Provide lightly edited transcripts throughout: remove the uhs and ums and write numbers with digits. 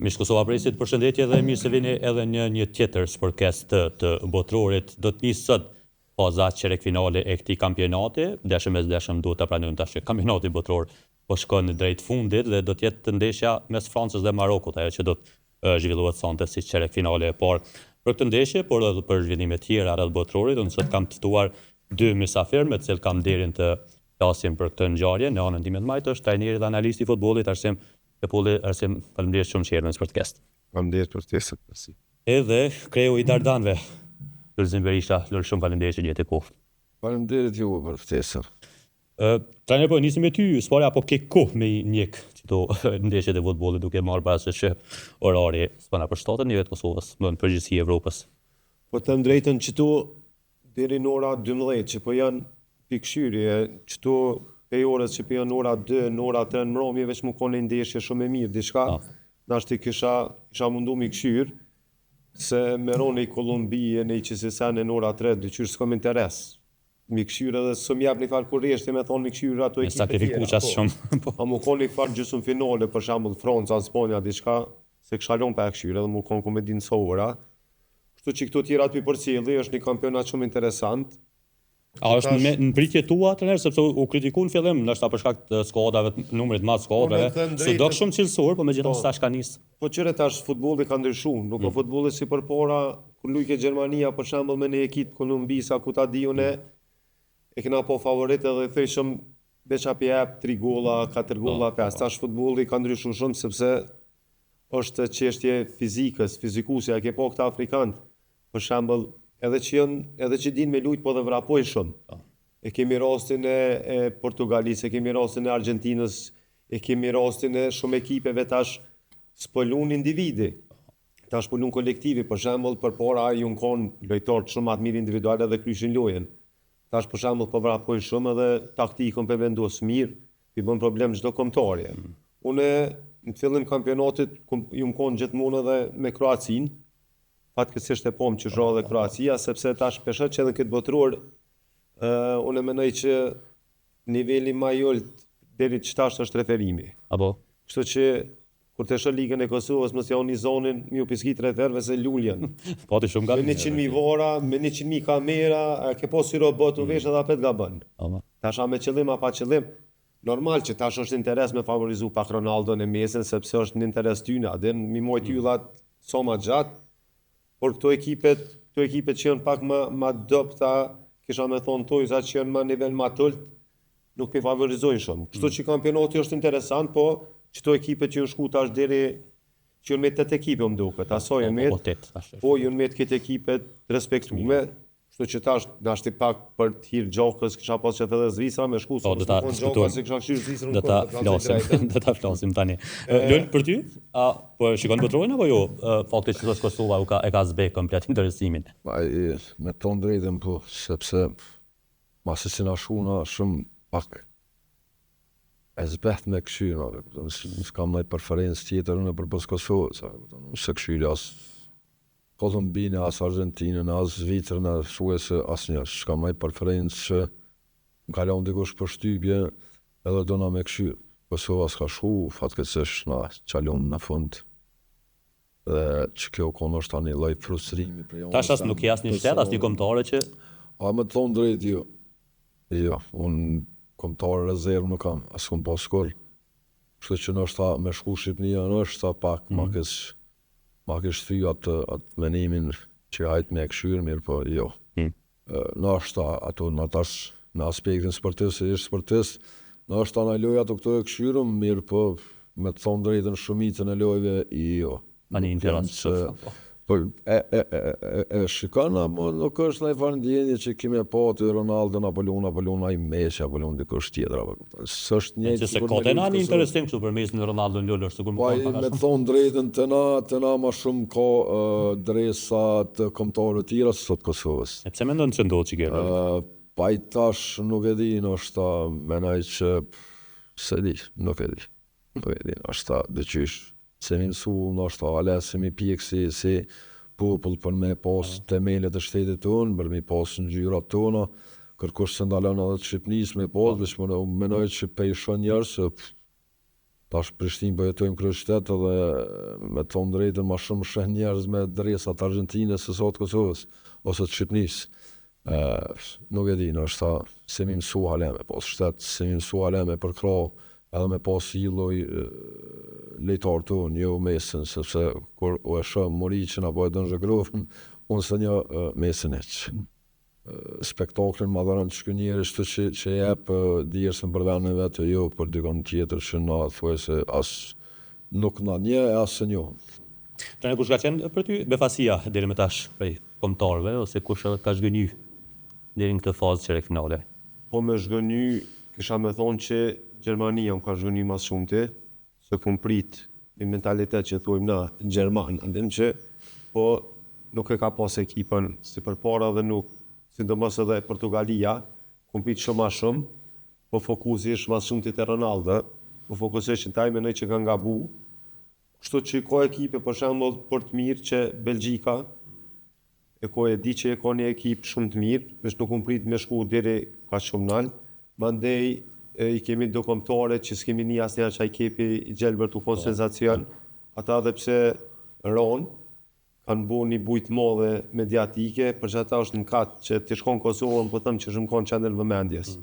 Mish Kosova Presit, përshëndetje dhe mirë se vini edhe një tjetër sportkest të botrorit. Do të nisë sot faza çerek finale e këtij kampionati. Deshëm mes deshëm duhet ta pranojmë tash që kampionati botror po shkon drejt fundit dhe do të jetë ndeshja mes Francës dhe Marokut, ajo që do të zhvillohet sonte si çerek finale e parë për këtë ndeshje, por edhe për zhvillime të tjera rreth botrorit. Unë sot kam të ftuar dy mysafir me të cilët kam nderin të flasim për këtë ngjarje. Në anën time të majtë është trajneri dhe analisti i futbollit Arsim Tepulli. Arsim, faleminderit shumë që erdhën në podcast. Faleminderit për ftesën. Edhe kreu i Dardanëve, Lulzim Berisha, shumë faleminderit që jete kohë. Faleminderit juve për ftesën. Trajner, po nisim me ty, s'para apo ke kohë me njek këto ndeshjet e futbollit duke marrë parasysh që orari s'pana për shtatën njëve të Kosovës, më në përgjithësi Evropës. Po të drejtën qëtu deri në ora 12 që po janë pikëshyrje, qëtu pe orës që po janë ora 2, në ora 3 në mbrëmje veç më kone ndeshje shumë e mirë, diçka nashti kisha mundu mi këshyrë, se me roni i Kolumbije në i qësisane në ora 3, dyqyrë s'kom interes. Mi këshyrë edhe së mjap një farë kurreshti me thonë mi këshyrë ato ekipe tjera. Shumë. A mu konë një farë gjysmë finale, për shambull Franca, Spanja, diçka, se këshalon për e këshyrë edhe mu konë komedin sovëra. Kështu që këto tjera të për përcjellë, është një kampionat shumë interesant. A është në pritje tua trajner, sepse u kritikun fillim, ndoshta për shkak të skuadave, numrit madh skuadave, se do shumë cilësor, po megjithatë tash ka nisë. Po qëre tash futbolli ka ndryshuar, nuk ka futbolli si përpara, kur lujke Gjermania për shembull me një ekip Kolumbisa ku ta diune, e kena po favorit edhe thëshëm veç api jap 3 golla, 4 golla, 5. Tash futbolli ka ndryshuar shumë sepse është çështje fizikës, fizikuesja ke po këta afrikanë. Për shembull, edhe që din me lujt, po dhe vrapojnë shumë. E kemi rastin e Portugalisë, e kemi rastin e Argentinës, e kemi rastin e shumë ekipeve tash s'polun individi. Tash polun kolektivi, për shembull, përpara ju konë lojtarë shumë atë mirë individuale dhe kryshin lojën. Tash për shembull po vrapojnë shumë edhe taktikën për vendos mirë, i bën problem çdo kombëtarje. Unë në fillim kampionatit ju konë gjithmonë edhe me Kroacinë. Fatkeqësisht e pom që zhra dhe Kroacia, sepse tash peshet që edhe këtë botror, unë menoj që niveli ma jolt deri qëtash është referimi. Apo? Kështu që kur të shë ligën e Kosovës, mësë janë një zonin, mi u piskit referve se lulljen. Pati shumë me 100.000 vara, me 100.000 kamera, ke posi robot u vesh edhe apet gaban. Tash a me qëllim, a pa qëllim. Normal që tash është interes me favorizu pak Ronaldo në mesin, sepse është në interes tyna, dhe mi mojt yllat so ma gjatë. Por këto ekipet që janë pak ma dopta, kisha me thonë tojza që janë ma nivel ma tëllt, nuk pe favorizojnë shumë. Kështu që kampionati është interesant, po qëto ekipet që janë shku tash deri që janë me 8 ekipe më duket, aso janë me, po janë me këtë ekipet respektume. Kështu që tash nashti pak për të hirë gjokës, kisha pas që edhe Zvicra me shku, do ta diskutojmë. Do ta flasim tani. Lol, për ty, po shikon botrorin apo jo? Fakti që Kosova e ka zbek komplet interesimin. Me ton drejtën po, sepse masi si na shuna shumë pak e zbeth me këshyra, s'kam nëjë preferencë tjetër në përpës Kosovës, se këshyri asë Kolumbinë, as Argentinën, as Zvicrën, as një, s'kam nëjë preferencë që më ka lanë dikush për shtypje edhe do na me këshyrë. Kosova s'ka shku, fatkeqësisht na qalon në fund. Dhe që kjo konë është tani lloj frustrimi për jonë. Tash as nuk jas një shtet, as një kombëtare që... A me të thonë drejt, jo. Jo, unë kombëtare rezervë nuk kam, as kom pas kur. Kështu që nështë me shku Shqipnia, nështë pak ma kështë thy atë menimin që ajtë me e këshyrë, mirë po jo. Nështë ato në tash në aspektin sportisë, ishtë sportisë, nështë ta në lojë ato këto e këshyrëm, mirë po me të thonë drejtën shumicën e lojëve, jo. Ma një interes Po, e shikon, apo nuk është në i farë ndjenje që kime po të Ronaldo, Apollon, i Messi, Apollon dikush tjetër. Së është njëjtë... Se ka të na një interesim kështu për Messi në Ronaldo në Lullo, është pa, me thonë drejtën të na ma shumë ka dresa të kombëtarëve tjera së sot Kosovës. E pse mendon që ndodhë që kërë? Pa i tash nuk e di, nështë menaj që... Se di, nuk e di. Nështë ta dëqysh. Se mi mësu, nështë alesi mi pjekë si popull për me pas temelet e shtetit tonë, për mi pas në gjyrat tona, kërkush se ndalon edhe të Shqipnis me pas, veç më menoj që pejshon njerë se Tash Prishtinë po jetojmë kryeqytet edhe me thonë drejtën ma shumë sheh njerëz me dresat Argjentinës se sot Kosovës ose të Shqipënisë. Nuk e di, nështë se mi mësu hale me pas shtet, se mi mësu hale me përkrau, edhe me pas i lloj lejtar të unë, jo mesin, sepse kur u e shëm Moriqin apo e dënë Zhëgrovën, unë se një mesin eq. Spektaklin ma dhërën të shkë njeri shtë që jep dirësën për venin vetë, jo për dikon tjetër që na thuaj se as nuk na nje, as se njo. Trajner, kush ka qenë për ty befasia deri më tash prej kombëtarëve ose kush ka zgënjy deri në këtë fazë çerekfinale? Po me zhgëny, kisha me thonë që Gjermania më ka zhgëny mas shumëti, se kum prit një mentalitet që thujmë na Gjerman, andim që po nuk e ka pas ekipën si përpara dhe nuk, sidomos edhe Portugalia, kum prit shumë ma shumë, po fokusi është mas shumëti te Ronaldo, po fokusesh në taj menoj që ka ngabu, kështu që ka ekipe për shembull për të mirë që Belgjika e di që e ka një ekip shumë të mirë, veç nuk unë prit me shku deri ka shumë nalë, mandej i kemi do kombëtare që s'kemi një asnjëherë që ekipi i Gjelbert u kon senzacion, ata edhe pse ronë, kanë bu një bujtë modhe mediatike, për që ata është në katë që të shkon Kosovën, po thëmë që shumë konë qendër vëmendjes.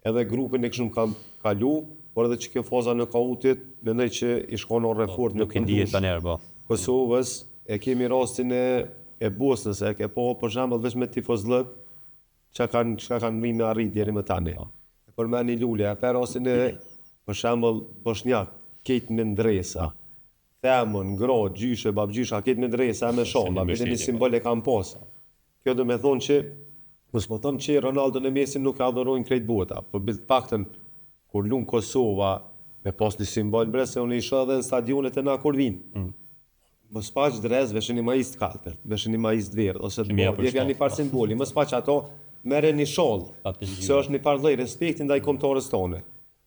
Edhe grupin e këshëm kam kalu, por edhe që kjo faza në kautit, mendoj që i shkon orë fort në këndush Kosovës, e kemi rastin e Bosnës, e ke po për shembull veç me tifozllëk, çka kanë rrinë në arrit deri më tani. Për me një lule, e për rastin e për shembull Bosnjak, ketë me ndresa, themën, ngro, gjyshe, babgjysha, ketë me ndresa me sholla, me një simbol e kam pas. Kjo do me thonë që, mos më thonë që Ronaldo në Mesin nuk e adhurojnë krejt bota, por paktën kur lunë Kosova me pas një simbol bre se unë isha edhe në stadionet e na kur vinë. Mos paq drez, veshin një majist kaltër, veshin një majist verdh, ose të bërë, jepja një farë simboli, mos paq ato mere një sholl, se është një farë dhej respektin ndaj kombëtarës tone.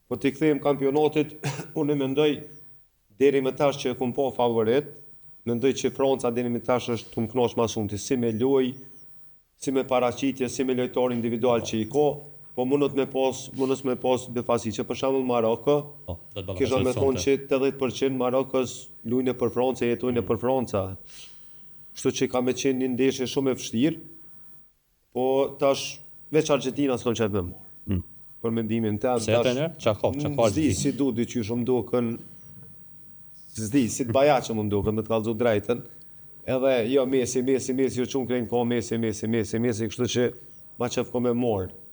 Po t'i kthejmë kampionatit, unë mendoj deri më tash që e kum po favorit, mendoj që Franca deri më tash është të më knosh ma shumë, si me loj, si me paraqitje, si me lojtar individual që i ko, po mundët me pas befasi që për shembull Maroko, kisha me thonë që 80% Marokës lujnë për Franca, jetojnë për Franca. Kështu që ka me qenë një ndeshje shumë e vështirë, po tash veç Argentina s'kon qep me marë. Për mendimin tem, se trajner, çka zdi si du dy që shumë dukën, zdi si të bajaqë më dukën, me të kallëzu drejtën, edhe jo Messi, jo çun krejnë ko Messi, kështu që ma qef ko me marë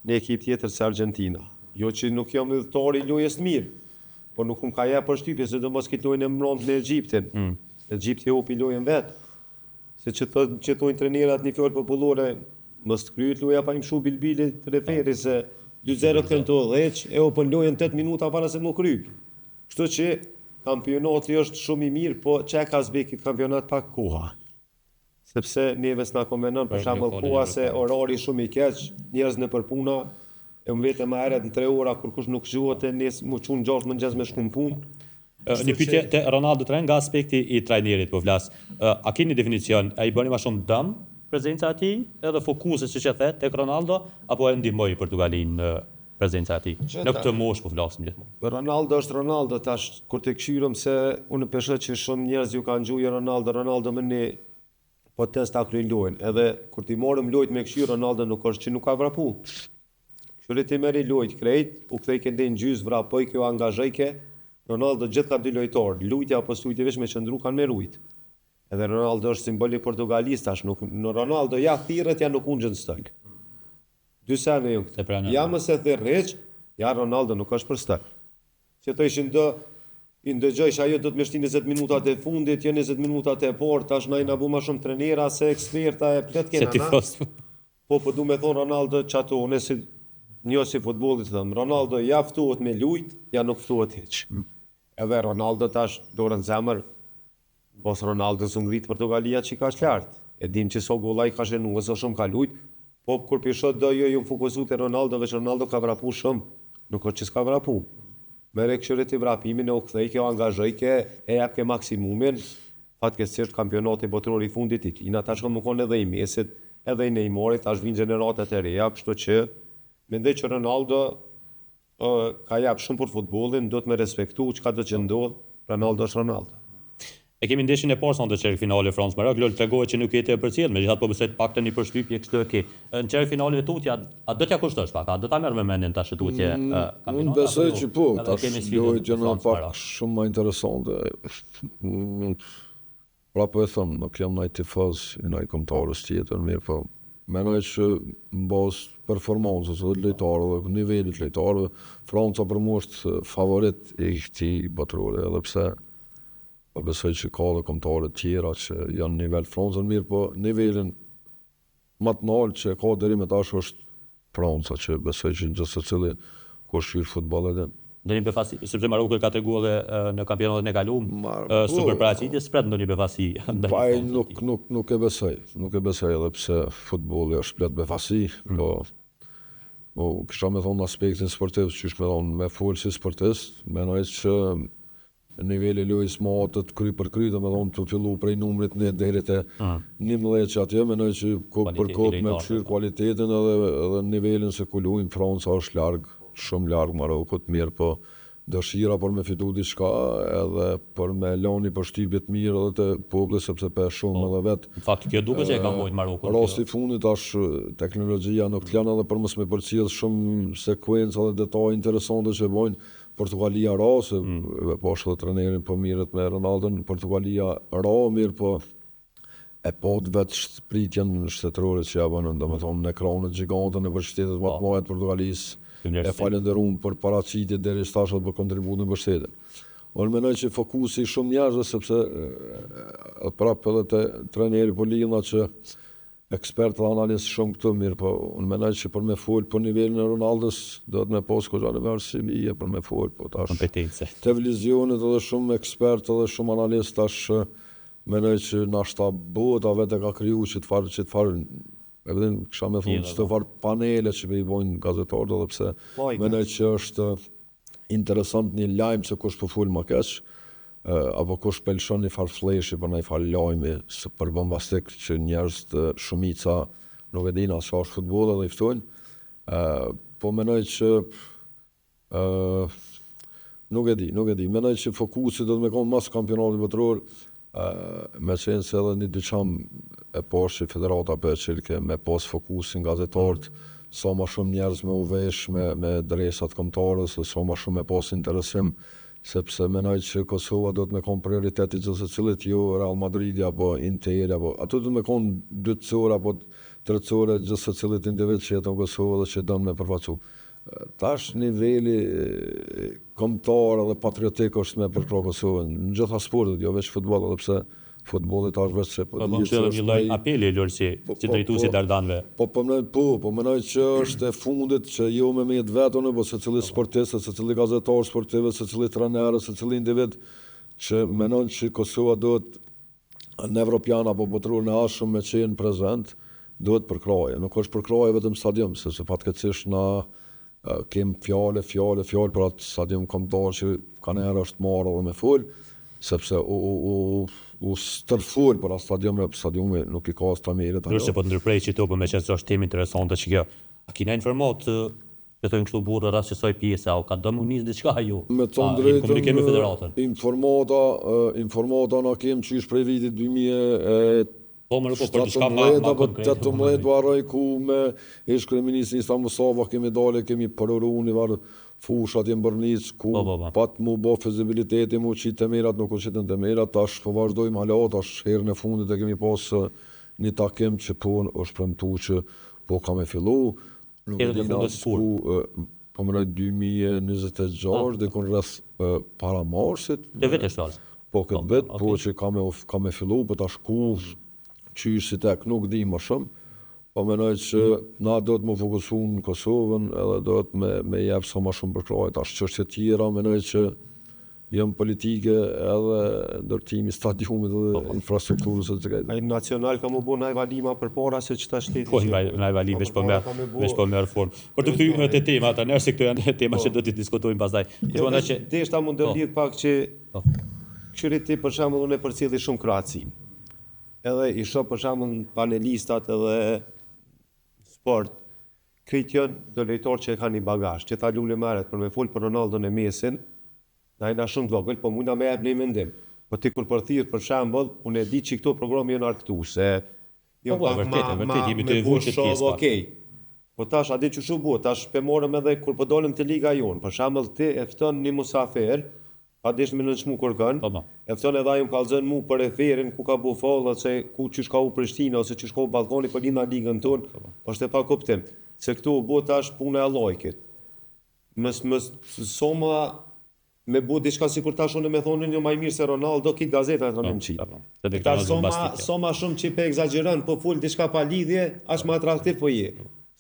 në ekip tjetër se Argentina. Jo që nuk jam udhëtar i lojës mirë, por nuk ka jep përshtypje, se do mos këtë lojën e mbrëmtë në Egjiptin. Egjipti hopi lojën vetë. Se që thonë trenerat një fjallë popullore, mos të kryet loja pa një mshu bilbili të referi, se 2-0 kënë të dheq, e opën lojën 8 minuta para se më kryp. Kështu që kampionati është shumë i mirë, po që e ka zbeki kampionat pak koha. Sepse neve s'na konvenon për shembull koha se orari shumë i keq, njerëz në përpuna, e më vete më herët në 3 ora kur kush nuk zgjuhet e nes më çun 6 mëngjes me shkum punë. Një pyetje te Ronaldo trajner nga aspekti i trajnerit po flas. A keni definicion, ai bëni më shumë dëm prezenca e tij edhe fokusi siç e the tek Ronaldo apo e ndihmoi Portugalin në prezenca e tij? Në këtë moshë po flasim gjithmonë. Ronaldo është Ronaldo tash kur të këshyrëm se unë peshë që shumë njerëz ju kanë gjuajë Ronaldo më ne po test ta kryejnë lojën. Edhe kur ti morëm lojt me këshirë, Ronaldo nuk është që nuk ka vrapu. Këshirë ti meri lojt krejt, u kthej ke ndin gjys, vrapoj, kjo angazhejke, Ronaldo gjithë ka dy lojtarë, lujtja apo stujtje vesh me qëndru kanë me rujt. Edhe Ronaldo është simboli portugalist, në Ronaldo ja thirët, ja nuk unë gjënë stëllë. Dy sene jënë këtë. Ja më se thirë req, ja Ronaldo nuk është për stëllë. Që të ishin i ndëgjojsh ajo do të më shtin 20 minutat e fundit, jo 20 minutat e parë, tash na bu më shumë trenera se eksperta e plot kena. Po du me thon Ronaldo çato, nëse si futbollit thëm, Ronaldo ja ftohet me lujt, ja nuk ftohet hiç. Edhe Ronaldo tash dorën zemër, bos Ronaldo s'u ngrit Portugalia që ka qartë. E dim që so gollaj ka shënuar, ose shumë ka lujt, po kur pishot do ju fokusuar te Ronaldo, veç Ronaldo ka vrapu shumë, nuk është që s'ka vrapu. Mere këshyrit i vrapimin e u kthej, kjo angazhojke, e jep ke maksimumin, fatkeqësisht kampionati botëror i fundit i tina, tash më konë edhe i Mesit, edhe i Neymarit, tash vinë gjeneratat e reja, kështu që mendoj që Ronaldo ka jap shumë për futbollin, do të me respektu çka do që ndodh, Ronaldo është Ronaldo. E kemi ndeshjen e parë sonte çerk finale France Maroc, lol tregohet që nuk jete e përcjell, megjithatë po besoj të paktën një përshtypje kështu e ke. Në çerk finale tutje, a do t'ja kushtosh pak, a do ta merr me mendjen tash tutje kampionat? Unë besoj që po, tash kemi lojët janë France pak Maroc. shumë më interesante. Pra po e thëmë, nuk jam ndaj tifoz i ndaj kombëtarës tjetër, mirë po menoj që në bazë performancës dhe lojtarëve, nivelit lojtarëve, Franca për mua është favorit i këtij botërore, edhe pse po besoj që ka dhe kombëtare tjera që janë nivel Francën, mirë po nivelin më të lartë që ka deri më tash është Franca, që besoj që gjithë secili kur shqyr futboll edhe. Ndonjë befasi, sepse Maroku ka treguar edhe në kampionatin e kaluar, super paraqitje, s'pret ndonjë befasi. Pa nuk e besoj, edhe pse futbolli është plot befasi, po kisha me thonë aspektin sportiv, qysh me thonë me folë si sportist, menoj që niveli lojës më atët kry për kry, dhe me thonë të fillu prej numrit 1 deri te 11 që atje, menoj që kop për kop me pëshyrë kualitetin edhe nivelin se ku luajnë Franca është larg, shumë larg Marokut, mirë po dëshira për me fitu diçka edhe për me lani përshtypje të mirë edhe të popullit sepse pe shumë edhe vetë. Në fakt kjo duket se e ka mujt Marokun. Rasti i fundit tash teknologjia nuk t'lan edhe për mos me përcjell shumë sekuenca dhe detaje interesante që bojnë. Portugalia ra, se po është edhe trenerin po mirët me Ronaldon, Portugalia ra, mirë po e po të vetë shpritjen shtetërore që ja bënë, domethënë në ekranet gjigante në shtetet më të mëdha të Portugalisë. E falenderuam për paraqitje deri tash për kontributin për shtetin. Unë menoj që fokusi shumë njerëzve sepse prapë edhe te treneri po lidhna që ekspert dhe analist shumë këtu mirë, po unë menoj që për me folë për nivelin e Ronaldos do të me posë koqa në verë si bije për me folë, po tash kompetence. Televizionit edhe shumë ekspert edhe shumë analist tash menoj që nashta bëhet a vetë ka kriju që të farë e vedin kësha me thonë që të farë panele që me i bojnë gazetarët edhe pse menoj që është interesant një lajmë se kush për full më keq, apo kush pelshon një farë fleshi për një farë lajmi së për bombastik që njerëz të shumica nuk e din as është futboll edhe i ftojnë, po menoj që nuk e di, menoj që fokusi do të me konë mas kampionatit botëror, me qenë se edhe një dyqam e poshtë federata për qilke me pos fokusin gazetarët, sa ma shumë njerëz me uvesh me dresat kombëtarës, sa ma shumë me pos interesim, sepse menoj që Kosova do të me konë prioriteti gjithë cilit jo Real Madridi apo Interi, ato do të me konë 2 core apo 3 core gjithë cilit individ që jetë në Kosova dhe që dënë me përfacu. Tash niveli kombëtar dhe patriotik është me përkra Kosovën, në gjitha sportet, jo veç futbol, edhe pse futbolli tash veç se po di që një lloj apeli Lorsi si drejtuesi Dardanëve. Po menoj që është e fundit që jo me jetë vetën, po secili sportist, secili gazetar sportiv, secili trener, secili individ që menon që Kosova duhet në evropian apo botëror në ashëm me qenë prezent, duhet përkraje. Nuk është përkraje vetëm stadium, se fatkeqësisht na kem fjale për atë stadium kombëtar që kanë herë është marrë dhe me fol, sepse u stërfol për atë stadiumi nuk i ka as tamerit. Nëse po të ndërprej që to, po me qenë është temë interesante që kjo. A kina informat që thojnë kështu burrë rreth kësaj pjese, a ka dëmu nis diçka ju? Me të drejtën komunikimi me federatën. Informata na kem qysh prej vitit 2000 po më rëpo për diçka ma konkrete. 18 varoj ku me ish kryeministri Isa Musava kemi dalë, kemi përëru një varë fushat jem bërnic, ku pat mu bo fezibiliteti mu qitë të mirat, nuk u qitën të mirat, tash po vazhdojmë halat, tash herën e fundit e kemi pas një takim që po është premtu që po ka me fillu, nuk e dina ku, po më rëjt 2026, dhe kun rreth para marsit. Dhe vetë e shtalë? Po këtë vetë, po që ka me fillu, po tash ku qysh si tek nuk di më shumë, po menoj që na do të më fokusu në Kosovën edhe do të me jep sa më shumë përkrajt. Tash çështje tjera menoj që jam politike edhe ndërtimi stadiumit dhe infrastrukturës së tij. Ai nacional ka më bën najvalima përpara se çta shteti. Po najvalim veç po merr formë. Për të kthyer te tema ata, nëse këto janë tema që do të diskutojmë pastaj. Thonë që deshta mund të lidh pak që këshirit ti për shembull unë përcjelli shumë Kroacin. Edhe i shoh për shembull panelistat edhe sport krejt janë do lojtarë që e kanë një bagazh, që ta lule marret për me fol për Ronaldon e Mesin, na jena shumë të vogël, po mund me jap një mendim. Po ti kur përthirr për shembull, unë e di që këto programe janë arktuese. Jo Po, vërtet, jemi të evullshit pjesë. Okej. Po tash a di që shu bu, tash pe morëm edhe kur po dolëm te liga jon. Për shembull ti e fton një musafer, pa desh me nënçmu kërkën. Po. E fton edhe ai më kallzon mu për referin ku ka bu foll ose ku çish ka u Prishtina ose çish ka u ballkoni për linda ligën ton. Është e pa kuptim. Se këtu u bu tash puna e llojkit. Mës soma me bu diçka sikur tash unë më thonin jo më mirë se Ronaldo kit gazeta thonë më çit. Tash soma shumë që pe egzageron, po fol diçka pa lidhje, as më atraktiv po je.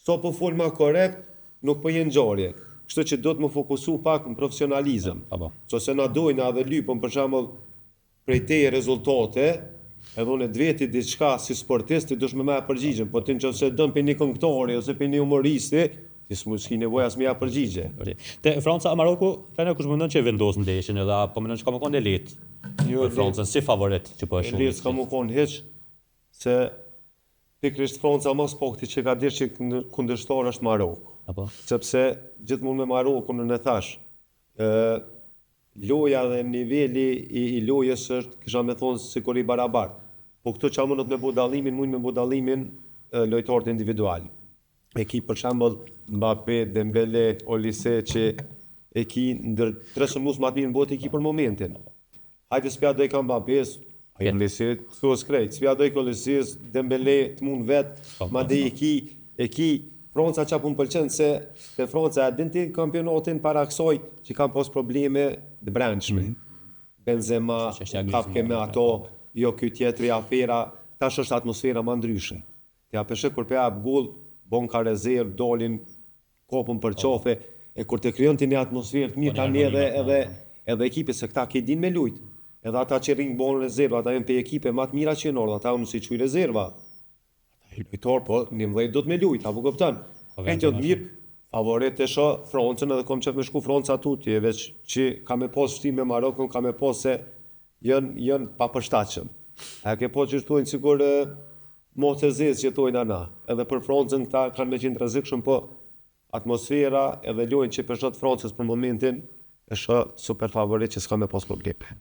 So po fol më korrekt, nuk po je ngjarje. Kështu që do të më fokusu pak në profesionalizëm. So se na dojnë edhe lypën për shembull prej teje rezultate, edhe unë të veti diçka si sportist ti dush më përgjigjem, po ti nëse dën pe një këngëtari ose pe një humoristi, ti s'ki nevojë as më ja përgjigje. Te Franca Maroku, tani kush mendon që vendos ndeshjen edhe po mendon që ka më konë lehtë. Jo, Francën si favorit që po e shoh. Lehtë ka më konë hiç se pikërisht Franca mos pakti që ka dish që kundërshtar është Maroku. Apo. Sepse gjithmonë me Marokun në thash, loja dhe niveli i lojës është, kisha me thonë, sikur i barabartë. Po këto që mundot me bu dallimin, mund me bu dallimin lojtarët individual. E ki për shembull Mbappé, Dembele, Olise që e ki ndër tre shëmbus më të mirë në botë e ki për momentin. Hajde s'pja do i ka Mbappés, Olise thos krejt, s'pja do i ka Olises, Dembele të mund vetë, madje e ki Franca që pun pëlqen se te Franca e din ti kampionatin para kësaj që kanë pas probleme të brendshme. Benzema, kapke me ato, jo ky tjetri afera, tash është atmosfera më ndryshe. Ti apeshe kur pe hap goll, bon ka rezervë, dolin kopën për qofe, e kur të krijon ti një atmosferë të mirë tani edhe ekipi se këta ke din me lujt. Edhe ata që rrin bon rezervë, ata janë pe ekipe më të mira që në ata unë si çuj rezerva. Lojtar po 11 do të me lujt, apo kupton? Këto të mirë, favorit e shoh Francën edhe kom qef me shku Franca tutje, veç që ka me pas shtim me Marokun, ka me pas se janë pa përshtatshëm. A ke po që shtuajnë sigur mos e zezë që tojnë ana. Edhe për Francën këta kanë me qenë rrezikshëm, po atmosfera edhe lojnë që përshtat Francës për momentin e shoh super favorit që s'ka me pas probleme.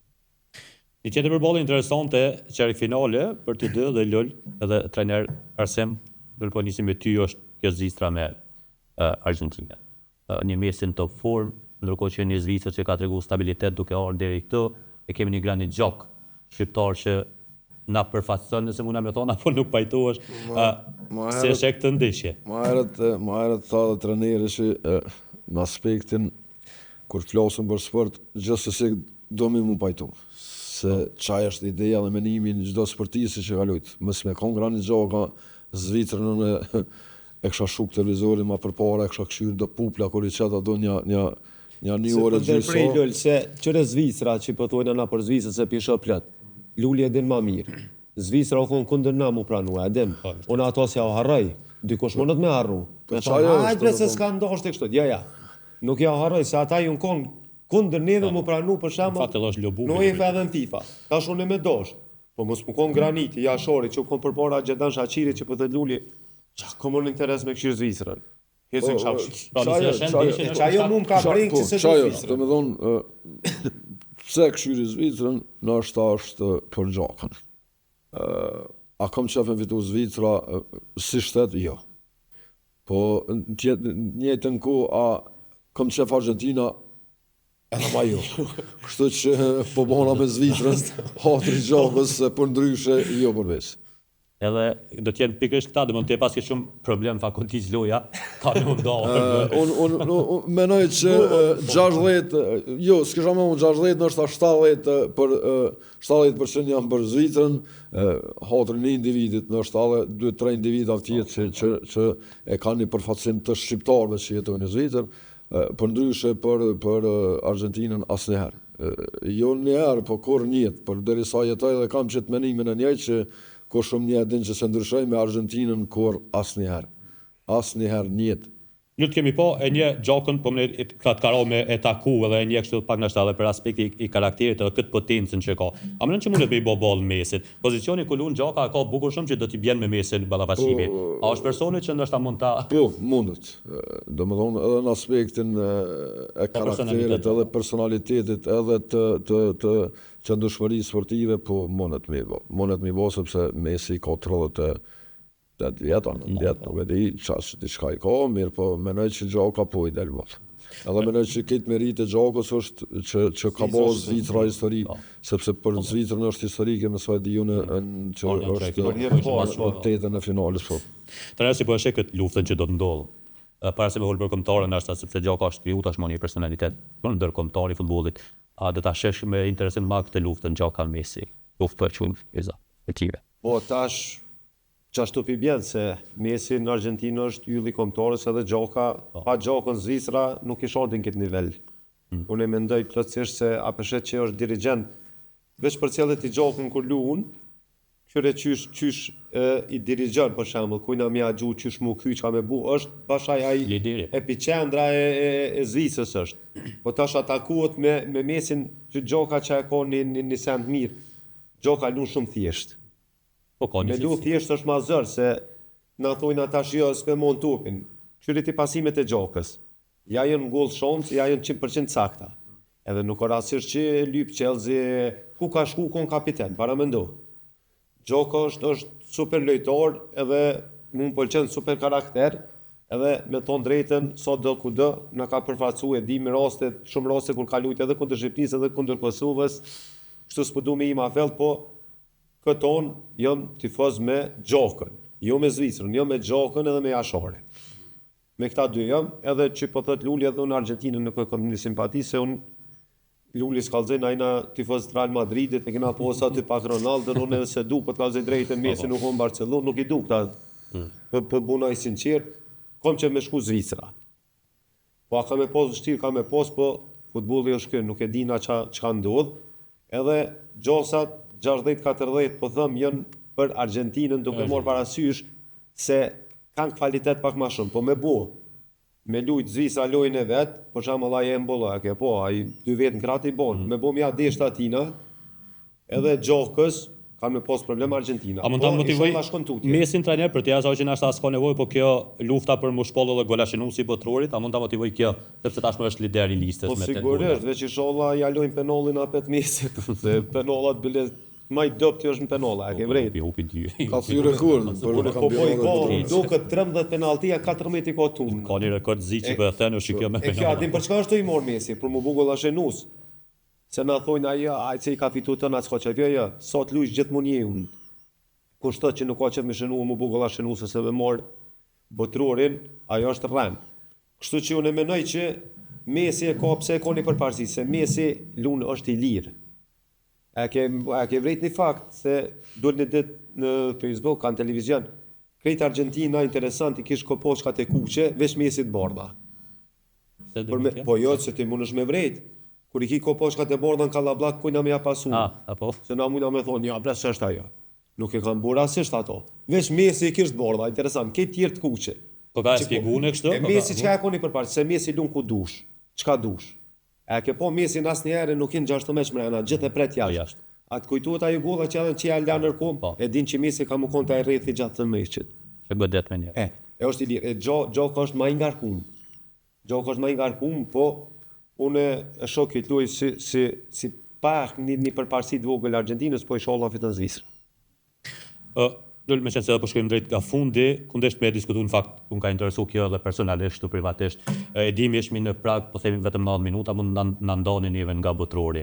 Një tjetër përballje interesante çerek finale për të dy dhe LoL edhe trajner Arsem, do po nisim me ty është kjo zistra me Argentinë. Një mesin top form, ndërkohë që një Zvicër që ka treguar stabilitet duke ardhur deri këtu, e kemi një granit gjok shqiptar që na përfaqëson nëse mund na më thon apo nuk pajtohesh se është këtë ndeshje. Ma herët tha dhe trajneri që në aspektin kur flasim për sport, gjithsesi do mu pajtu. Se çaj është ideja dhe menimi në çdo sportist që ka luajt. Mos me kon granit gjoka Zvicrën e kisha shuk televizorin ma përpara, e kisha këshyrë do pupla kur i qeta do një orë gjysë. Se qëre Zvicra që po thojnë na për Zvicrën se pisho plot. Luli e din ma mirë. Zvicra u thonë kundër na mu pranua, e din. Unë ato se ja harroj, dikush mënët me harru. Me thonë, hajtë se s'ka ndosh të kështot, ja. Nuk ja harroj, se ata ju në konë kundër neve mu pranu për shembull në UEFA edhe në FIFA. Tash unë me dosh. Po mos më konë graniti, jashori, që u konë përpara Gjedan Shaqiri që për të luli, qa komon interes me këshirë Zvicrën. Hecin qajo mu më ka brinjë që se të Zvicrën. Të me thonë, pse këshirë Zvicrën, në është për gjakën. A kom qef me fitu Zvicra si shtet? Jo. Po njëtën ku, a kom qef Argentina? Edhe ma jo. Kështu që po bona me Zvicrën, hatri gjakës, për ndryshe, jo përveç. Edhe do t'jenë pikërisht këta, dhe mund t'je paske shumë problem fakultis loja, ka në mundohë. Unë menoj që 60, jo, s'kisha me unë 60, nështë 70% janë për Zvicrën, hatri një individit, nështë 2-3 individ av tjetë që e ka një përfaqësim të shqiptarve që jetojnë në Zvicrën, për ndryshe për Argentinën asnjëherë. Jo njëherë, po kur njët, për derisa jetoj dhe kam qëtë menimin e njëjtë që kur shumë një din që se ndryshoj me Argentinën kur asnjëherë. Asnjëherë njët. Lu të kemi po e një Gjokën, po më ka të karo me e taku edhe e një kështu pak nështë edhe për aspekti i karakterit edhe këtë potencën që ka. A mënën që mundet me i bo ball në mesit. Pozicioni ku luan Gjoka ka bukur shumë që do t'i bjen me mesin ballafaqimi. A është personi që ndoshta mund ta Po, mundet. Domethënë edhe në aspektin e karakterit, edhe personalitetit, edhe të qëndrueshmërisë sportive, po mundet me i bo. Mundet me i bo sepse Messi ka 38 vjetë, 90, nuk e di çfarë diçka i ka, mirë po menoj që Gjoka po i del më. Edhe menoj që këtë merit e Gjokës është që ka bo Zvicra histori, sepse për Zvitrën është historike me sa e di unë që është tetën e finales po. Trajner si po e sheh këtë luftën që do të ndodhë. Para se me holë për kombëtarën ashta sepse Gjoka është kriju tashmë një personalitet ndërkombëtar i futbollit. A do ta shesh me interesim më këtë luftën Gjoka Messi? Luftë për çull efektive. Po tash qashtu pi bjedh se Messi në Argentinë është ylli kombëtarës edhe Gjoka, pa Gjokën Zvicra nuk i shordin këtë nivel. Unë e mendoj plotësisht se a peshet që është dirigent, veç për cilët i Gjokën kur luan, kyre qysh i dirigjon për shembull, kujna mja gju qysh mu kthy çka me bu, është bashaj ai epicendra e Zvicrës është. Po tash atakuhet me Messin që Gjoka që e ka një send mirë. Gjoka luan shumë thjesht. Me lu thjesht është ma zërë, se na thojnë ata jo s'me mon tupin. Qyri ti pasimet e Gjokës. Ja jënë gol shumë, ja jënë 100% sakta. Edhe nuk o rasisht që lyp Chelsea, ku ka shku kon kapiten, para me ndo. Gjoka është super lojtor, edhe mu më pëlqen super karakter, edhe me ton drejten, sot do ku do, na ka përfacu e di me rastet, shumë raste kur ka lujt edhe kundër Shqipnisë edhe kundër Kosovës, kështu s'po du me ima felt, po këton jam tifoz me Gjokën, jo me Zvicrën, jo me Gjokën edhe me Jashore. Me këta dy jam, edhe që po thët Luli edhe unë Argentinë nuk e kam një simpati, se unë Luli s'kallëzën ajna tifoz të Real Madridit, e kena posa ty pak Ronaldo, unë edhe se du, po t'kallëzën drejtën Messi nuk unë Barcelona, nuk i du këta për bunaj sinqert, kom që me shku Zvicra. Po a ka me pos vështirë, ka me pos, po futbolli është kërë, nuk e dina çka ndodh, edhe gjosat 60-40 po thëm janë për Argentinën duke morë parasysh se kanë kvalitet pak ma shumë, po me lujt Zvicra lojën e vetë, për shembull ai Embolo, ai 2 vetë në kratë i bonë, me mja deshta tina, edhe Gjokës, kanë me pos problem Argentina. A mund ta motivoj Messin trajner për t'ia asaj që na s'ka nevojë, po kjo lufta për mushpoll edhe golashinuesi botrorit, a mund ta motivoj kjo, sepse tashmë është lider i listës me 8 gola. Po sigurisht, veç inshallah ja lojnë penallin apet Messit, se penallat bile më i dobti është në penalla, e ke vrejt. Ka thyrë rekord për kampionatin. Duket 13 penalltia, 14 i ka tunë. Ka një rekord ziçi për thënë është kjo me penalla. E kjo atim për çka është i mor Messi, për mu bu gollashenus. Se na thojnë ai që i ka fitu tëna s'ka që vjeja, sot luish gjithmonë je unë. Kushtot që nuk ka qef me shënu, mu bu gollashenus se me mor botrorin, ajo është rren. Kështu që unë menoj që Messi e ka pse e ka një përparësi, se Messi lunë është i lirë. A ke vrejt një fakt se dul një ditë në Facebook, kanë televizion, krejt Argentina interesant i kish koposhka të kuqe, veç Messi të borda. Po jo, se ti mund është me vrejt. Kur i ki koposhka të borda në Kalablak, kujna me ja pasu. Se na mujna me thonë, ja, bre, s'është ajo. Nuk e kanë bura asisht ato. Veç Messi i kish të borda, interesant, këtë tjerë të kuqe. Po ka e spjegune kështë? E Messi qka e koni përparë, se Messi lunë ku dush. Qka dush? E ke po Messi në asë njerë nuk inë 6 meq mrena, gjithë e pret jashtë. Atë kujtuat ajo golla që edhe që ja lënër kom, e din që Messi ka më konë të rrethi gjatë të meqit. Që godet me njerë. E është i lirë. Gjoka është ma i ngarkum. Gjoka është ma i ngarkum, po unë e shoh këtë luaj si pak një përparësi të vogël Argentinës, po i shoh fitën Zvicrë. Lull, me qenë se dhe po shkojmë drejt nga fundi, kundesht me diskutu në fakt, unë ka interesu kjo dhe personalisht të privatisht. E dimi ishmi në prag, po themi vetëm 90 minuta, mund në ndoni njëve nga botrori.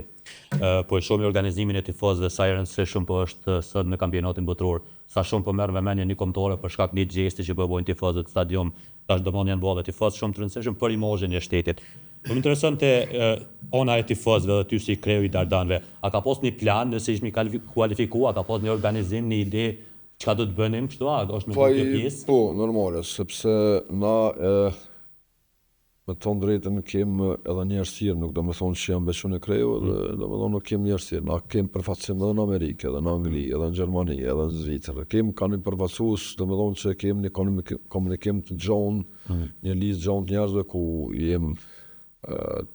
Po e shumë i organizimin e tifozve, sa i rëndësishëm po është sëd në kampionatin botror, sa shumë po merë vëmenje një kombëtare për shkak një gjesti që po bojnë tifozët stadium, tash domon janë bëllë tifoz shumë të rëndësishëm për imazhin e shtetit. Më intereson të ona e tifozve dhe ty si kreu i Dardanëve, a ka pos një plan nëse ishmi kualifikua, a ka pos një organizim, një ide çka do të bënim kështu, është me kjo pjesë? Po, normale, sepse na me thonë drejtën kem edhe njerëz tjerë, nuk do me thonë që jam veç unë e kreu, edhe do me thonë nuk kem njerëz tjerë. Na kem përfaqësim edhe në Amerikë, edhe në Angli, edhe në Gjermani, edhe në Zvicër. Kanë një përfaqësues, do me thonë që kem një komunikim të gjonë, një listë gjonë të njerëzve ku jem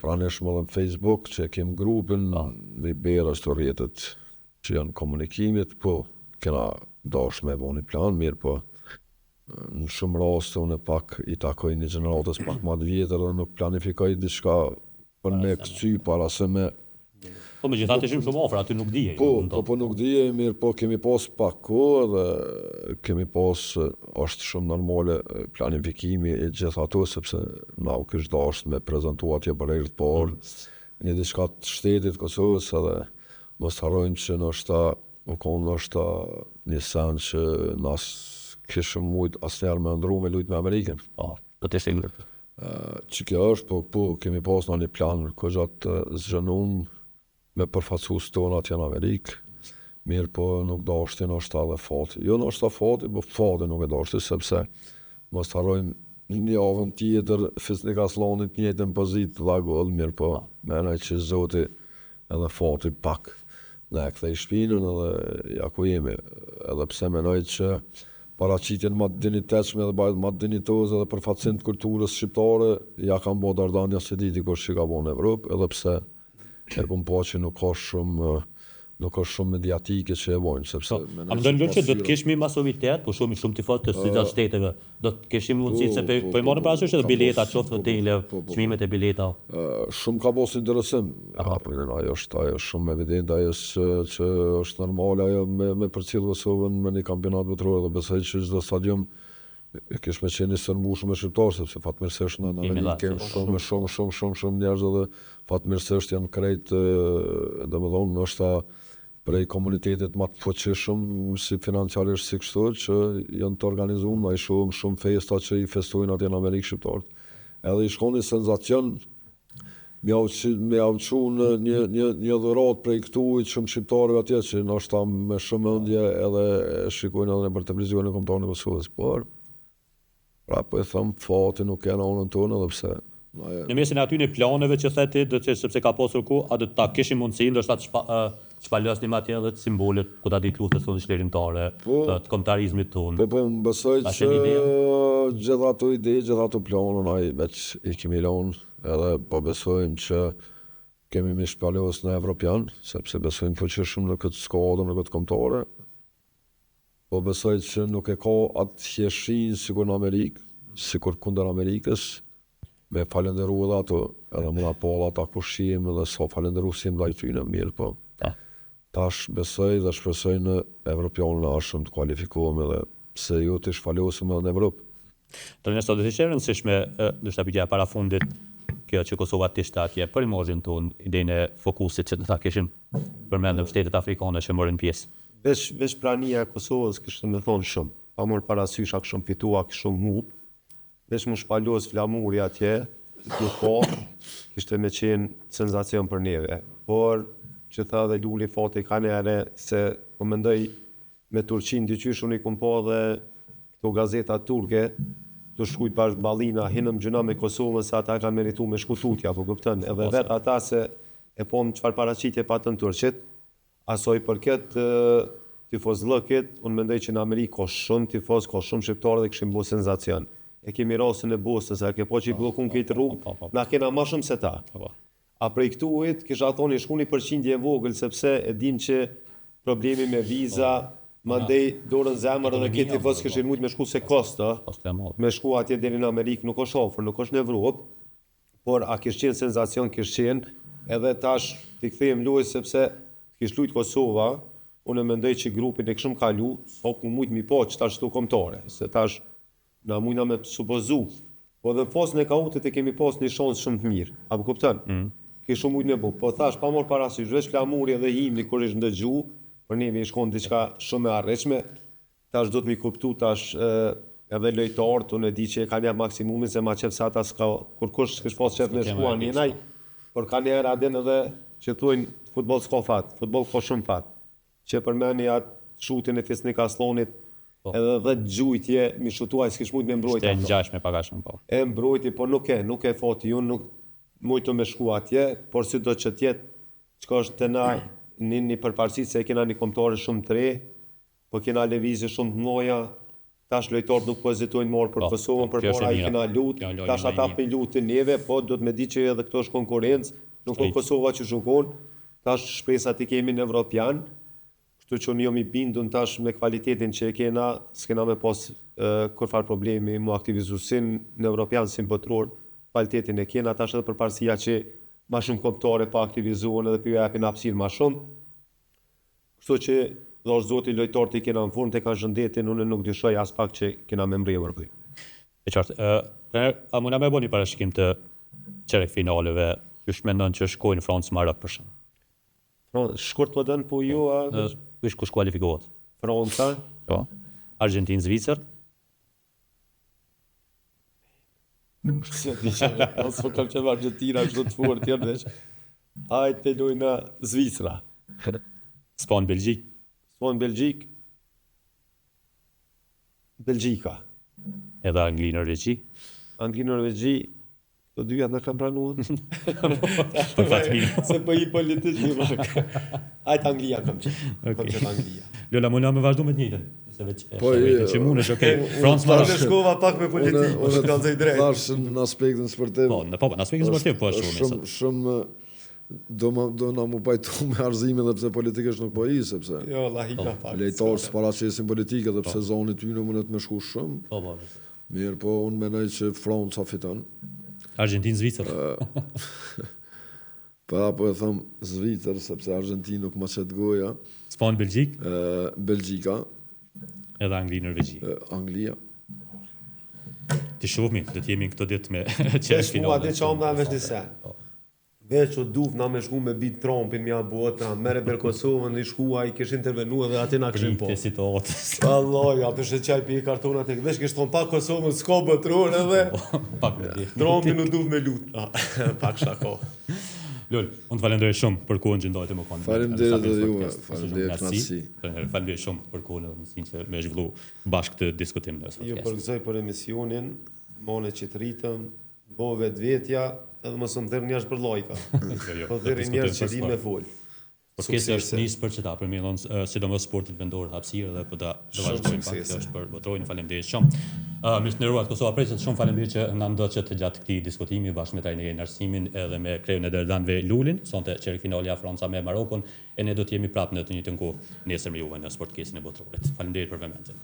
praneshëm edhe në Facebook, që kem grupin, Viber, ashtu rrjetet që janë komunikimit, po kena dash me bo një plan, mirë po në shumë raste unë pak i takoj një gjeneratës pak ma të vjetër dhe nuk planifikoj diçka për me këcy para se me... Po me gjithatë ishim shumë ofër, aty nuk dije. Po nuk dije, mirë po kemi pas pak kohë dhe kemi pas, është shumë normale planifikimi e gjithë ato, sepse na u kështë dasht me prezentu atje për herë të parë, një diçka të shtetit Kosovës edhe mos harrojmë që nështë u konë nështë një sen që nas kishëm mujt asnjëherë me ndru me lujt me Amerikën. Po të sigurt. Që kjo është, po kemi pas në një plan ko gjatë zgjenum me përfaqësues tonë atje në Amerikë. Mirë po nuk dashti nështë edhe fati. Jo nështë fati, po fati nuk e dashti, sepse mos harrojmë një javën tjetër Fisnik Aslanit njëjtën pozitë dha gol, mirë po menaj që Zoti edhe fati pak ne e kthej shpinën edhe ja ku jemi. Edhe pse menoj që paraqitjen më të dinitetshme dhe bëhet më të dinitoze dhe përfaqësim të kulturës shqiptare ja kanë bërë Dardania se di dikush që ka bërë në Evropë, edhe pse e kum pa që nuk ka shumë mediatike që e bojnë, sepse... A më dënë që do të kishmi masovitet, po shumë tifot të sida shteteve, do të kishim mundësi se po i marrë parasysh edhe bileta, qoftë hotele, çmimet e bileta. Shumë ka bos interesim. Ajo është shumë evident, ajo që është normale ajo me përcjell Kosovën me një kampionat botror dhe besoj që çdo stadium kish me qenë sërmbushur me shqiptarë, sepse fatmirësisht në Amerikë shumë njerëz dhe fatmirësisht janë krejt, domethënë ndoshta prej komunitetit më të fuqishëm si financiarisht si kështu që janë të organizuar, ai shumë festa që i festojnë atje në Amerikë shqiptarët. Edhe i shkon një senzacion me auqu në një dhuratë prej këtuj shumë shqiptarëve atje që ndoshta me shumë mendje edhe shikojnë edhe për televizionin kombëtar në Kosovë, por po e them fati nuk kanë anën tonë edhe pse në mesin e aty në planeve që theti, do të sepse ka pasur ku, a do ta kishim mundësi ndoshta të shpalosnim atje edhe të simbolet ku ta ditë lutës tonë shlerimtare, të kombëtarizmit tonë. Po më besoj që gjitha ato ide, gjitha ato planën ai veç i kemi lënë, edhe po besojmë që kemi me shpalos në evropian, sepse besojmë fuqishëm në këtë skuadër, në këtë kombëtare. Po besoj që nuk e ka atë thjeshin sikur në Amerikë, sikur kundër Amerikës. Me falenderu edhe ato, edhe më po ata ku shihim edhe sa falenderu si më dajtyne mirë, po. Tash besoj dhe shpresoj në Evropianën e arshëm të kualifikohem edhe pse jo të shfalosim edhe në Evropë. Ernesto, do të ishte rëndësishme, ndoshta pyetja para fundit, kjo që Kosova të ishte atje për imazhin tonë, idenë e fokusit që ta kishim përmendëm shtetet afrikane që morën pjesë. Veç prania e Kosovës kishte me thonë shumë. Pa marrë parasysh a kishëm fitua, kishëm hup. Veç më shpalos flamuri atje, kishte me qenë senzacion për neve. Por, që tha dhe Luli fati ka njerë, se po mendoj me Turqin dyqysh unë i kum po dhe këto gazeta turke, të shkujt pas ballina, hinëm gjëna me Kosovën se ata kanë meritu me shkututja, po kuptën, edhe vetë ata se e pon çfarë paraqitje patën turqit, asoj përket tifozllëkit, unë mendoj që në Amerikë ka shumë tifoz, ka shumë shqiptarë dhe kishim bërë senzacion. E kemi rastin e Bosnës, a ke po që i blokun këtë rrugë, na kena ma shumë se ta. A prej këtuit, kisha thoni shku një përqindje e vogël, sepse e dim që problemi me viza, mandej dorën zemër edhe këtë tifos këshin mujt me shku se kosta, me shku atje deri në Amerikë, nuk është ofër, nuk është në Evropë, por a kish qenë senzacion, kish qenë, edhe tash t'i kthejmë luaj sepse kish lujt Kosova, unë mendoj që grupin e këshëm kalu, so ku mujt mi po që tash të kombëtare, se tash na mujna me supozu, po dhe fosën e kautit e kemi pas një shansë shumë të mirë, apo kupton? Kishë mujt me bu, po thash pa mor parasysh, veç flamuri edhe himni kur ish ndëgju, për neve i shkon diçka shumë e arreqme, tash do të mi kuptu tash edhe lojtarët, unë e di që e ka një maksimumin se ma qef sa ata s'ka, kur kush s'kish pas qef me shkua njënaj, por ka njerë adin edhe që thuajnë futbol s'ka fat, futbol ka shumë fat, që përmeni atë shutin e Fisnik Aslonit, Edhe 10 gjujtje mi shutuaj s'kish mujt me mbrojt Ishte ato. ngjashme pakashëm po. E mbrojti, po nuk e foti unë, nuk mujtu me shku atje, por si do që tjetë, çka është të na një përparësi se kena një kombëtare shumë të re, po kena lëvizje shumë të mloja, tash lojtarët nuk po hezitojnë morë për Kosovën, për kjo është para e i mira. kena lutë, Kjo lojë tash më e ata mirë. për lutin neve, po do të me di që edhe këto është konkurencë, nuk o Kosova që shukon, tash shpresat i kemi në Evropian, kështu që unë jom i bindun tash me kvalitetin që e kena, s'kena me pas kurfar problemi mu aktivizu sin në Evropian, sin botror, kvalitetin e kena, tash edhe përparësia që ma shumë kombëtare pa aktivizuan edhe për ju japin hapësirë ma shumë. Kështu që dhe është zoti lojtarët i kena në fund të kanë shëndetin, unë nuk dyshoj as pak që kena me mbrejë vërkuj. E qartë, a muna me bo një parashkim të çerek finaleve, ju mendon që shkojnë Francë Marok për shemb. Shkurt po dënë po ju, Kush kualifikohet? Franca, Po. Argentinë, Zvicër, s'po kam qenë Argentina, është të fuar tjerë veç. Hajtë të lujna Zvicra, Spanë, Belgjik, Spanë, Belgjik, Belgjika, edhe Angli, Norvegji. Angli, Norvegji, të dyjat në kam pranuar. Për fatmin. Se po i politik një mak. Hajtë Anglia kam qenë. Kam qenë Anglia. Lola, muna me vazhdu me të njëjtën. Se veç Po, që munesh, okay. Francë Unë Marok. shkova pak me politikë, po që kanë zëj drejt. Thash në aspektin sportiv. Po, në aspektin sportiv po është shumë. Shumë do na mu pajtu me arzimin dhe pse politikisht nuk po i, sepse Jo, la hika pak. lejtarë s'paraçesin politikë edhe pse zoni tyne mundet me shku shumë. Po, po. Mirë, po unë menoj që Franca fiton. Argentinë, Zvicër. Pa po e thëm Zvicër, sepse Argentinë nuk ma qëtë goja. Spanë, Belgjik, Belgjika, edhe Angli, Norvegji. Anglia. Ti shohmi, do të jemi në këto ditë me Që çerek shku atë finale. që amë dhe veç një sen. Veç o duf na me shku me bit Trumpin mja botra, mere për Kosovën, i shkua i kish intervenu edhe aty na këshin po. Pritje situatës. Allah, ja përshë qaj për i kartonat e veç kish thonë pak Kosovën s'ka bëtror edhe Pak me di. Trumpin u duf me lut. Pak shako. Lol, unë të falenderoj shumë për kohën që ndajtë më kanë. Faleminderit edhe juve, faleminderit Merci. knatësi. Falenderoj shumë për kohën edhe mundësinë që më zhvillu bashkë këtë diskutim në Ju podcast. përgëzoj për emisionin, mone që të rritëm, bo vetvetja, edhe mos më thërë njerëz për lojka. Po thërë njerëz që di me folë. Podcasti është nisë për çeta, për milon sidomos sportit vendor hapësirë dhe po ta vazhdojmë pak, kjo është për botrojnë, faleminderit shumë. Mirë të nderuar Kosova Preset, shumë faleminderit që na ndoqët gjatë këtij diskutimi bashkë me trajnerin Arsimin edhe me kreun e Derdanve Lulin, sonte çerek finalja Franca me Marokun, e ne do të jemi prapë në të njëjtën kohë nesër me juve në Sportkesin e Botrorit. Faleminderit për vëmendjen.